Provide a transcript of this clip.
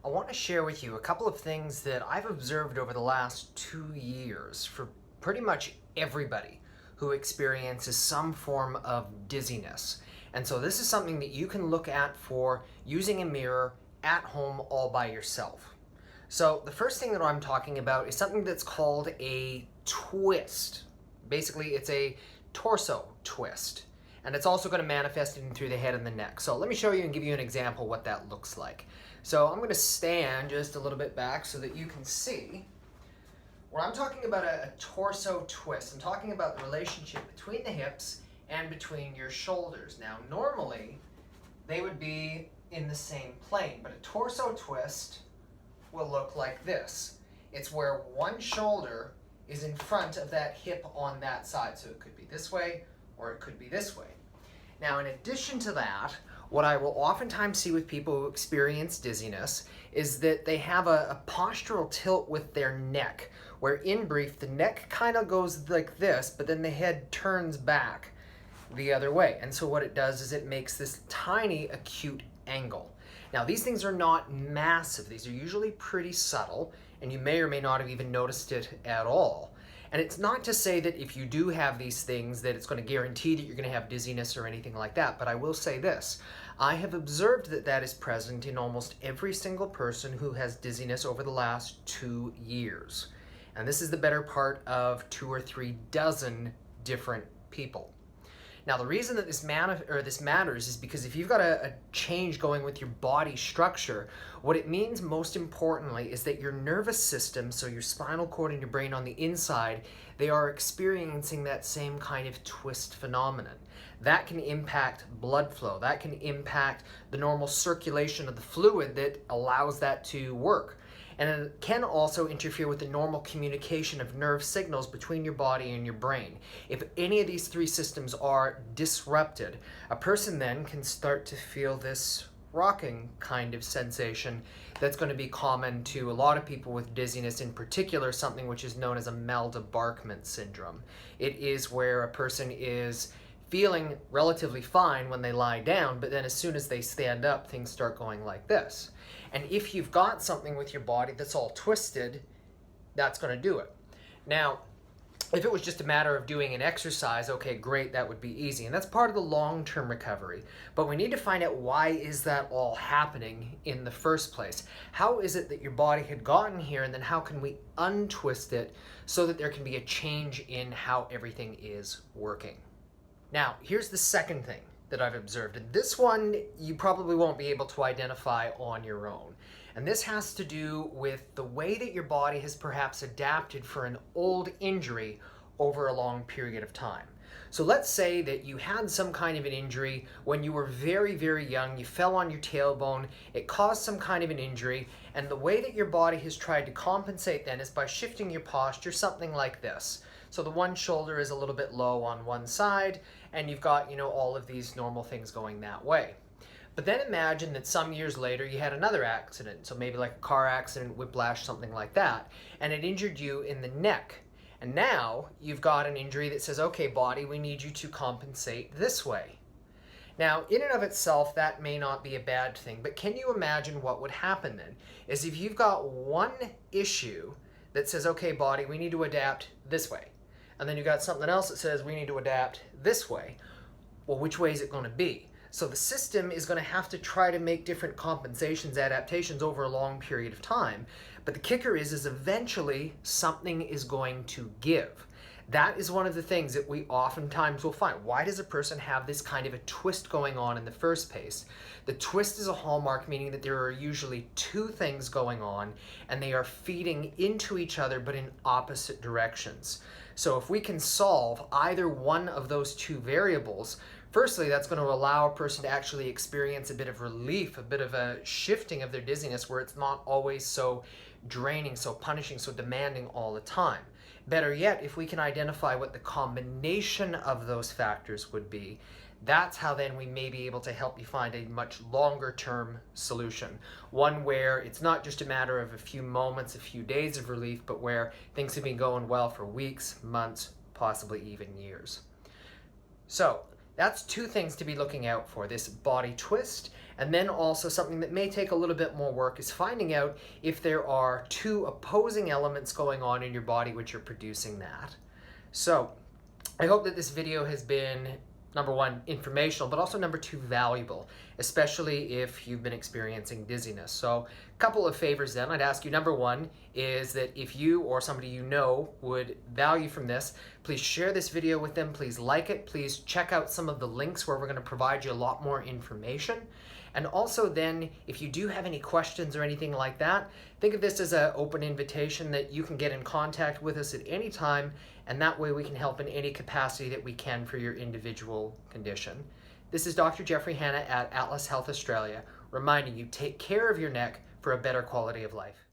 I want to share with you a couple of things that I've observed over the last 2 years for pretty much everybody who experiences some form of dizziness. And so this is something that you can look at for using a mirror at home all by yourself. So the first thing that I'm talking about is something that's called a twist. Basically, it's a torso twist. And it's also going to manifest in through the head and the neck. So let me show you and give you an example what that looks like. So I'm going to stand just a little bit back so that you can see. When I'm talking about a torso twist, I'm talking about the relationship between the hips and between your shoulders. Now, normally, they would be in the same plane, but a torso twist will look like this. It's where one shoulder is in front of that hip on that side. So it could be this way or it could be this way. Now, in addition to that, what I will oftentimes see with people who experience dizziness is that they have a postural tilt with their neck, where in brief, the neck kind of goes like this, but then the head turns back the other way. And so what it does is it makes this tiny acute angle. Now, these things are not massive. These are usually pretty subtle, and you may or may not have even noticed it at all. And it's not to say that if you do have these things that it's going to guarantee that you're going to have dizziness or anything like that, but I will say this. I have observed that that is present in almost every single person who has dizziness over the last 2 years. And this is the better part of 2 or 3 dozen different people. Now, the reason that this matters is because if you've got a change going with your body structure, what it means most importantly is that your nervous system, so your spinal cord and your brain on the inside, they are experiencing that same kind of twist phenomenon. That can impact blood flow. That can impact the normal circulation of the fluid that allows that to work. And it can also interfere with the normal communication of nerve signals between your body and your brain. If any of these 3 systems are disrupted, a person then can start to feel this rocking kind of sensation that's going to be common to a lot of people with dizziness, in particular something which is known as a maldebarkment syndrome. It is where a person is feeling relatively fine when they lie down, but then as soon as they stand up, things start going like this. And if you've got something with your body that's all twisted, that's going to do it. Now, if it was just a matter of doing an exercise, okay, great, that would be easy. And that's part of the long-term recovery. But we need to find out, why is that all happening in the first place? How is it that your body had gotten here, and then how can we untwist it so that there can be a change in how everything is working? Now, here's the second thing that I've observed, and this one you probably won't be able to identify on your own. And this has to do with the way that your body has perhaps adapted for an old injury over a long period of time. So let's say that you had some kind of an injury when you were very, very young, you fell on your tailbone, it caused some kind of an injury, and the way that your body has tried to compensate then is by shifting your posture, something like this. So the one shoulder is a little bit low on one side, and you've got, all of these normal things going that way. But then imagine that some years later you had another accident, so maybe like a car accident, whiplash, something like that, and it injured you in the neck. And now you've got an injury that says, okay, body, we need you to compensate this way. Now, in and of itself, that may not be a bad thing, but can you imagine what would happen then? Is if you've got one issue that says, okay, body, we need to adapt this way. And then you've got something else that says we need to adapt this way. Well, which way is it going to be? So the system is going to have to try to make different compensations, adaptations over a long period of time. But the kicker is eventually something is going to give. That is one of the things that we oftentimes will find. Why does a person have this kind of a twist going on in the first place? The twist is a hallmark, meaning that there are usually 2 things going on, and they are feeding into each other but in opposite directions. So if we can solve either one of those 2 variables, firstly, that's going to allow a person to actually experience a bit of relief, a bit of a shifting of their dizziness where it's not always so draining, so punishing, so demanding all the time. Better yet, if we can identify what the combination of those factors would be, that's how then we may be able to help you find a much longer term solution. One where it's not just a matter of a few moments, a few days of relief, but where things have been going well for weeks, months, possibly even years. So that's 2 things to be looking out for, this body twist And then also something that may take a little bit more work is finding out if there are two opposing elements going on in your body which are producing that. So I hope that this video has been, number one, informational, but also number two, valuable, especially if you've been experiencing dizziness. So a couple of favors then. I'd ask you, number one, is that if you or somebody you know would value from this, please share this video with them, please like it, please check out some of the links where we're going to provide you a lot more information. And also then, if you do have any questions or anything like that, think of this as an open invitation that you can get in contact with us at any time, and that way we can help in any capacity that we can for your individual condition. This is Dr. Jeffrey Hanna at Atlas Health Australia, reminding you, take care of your neck for a better quality of life.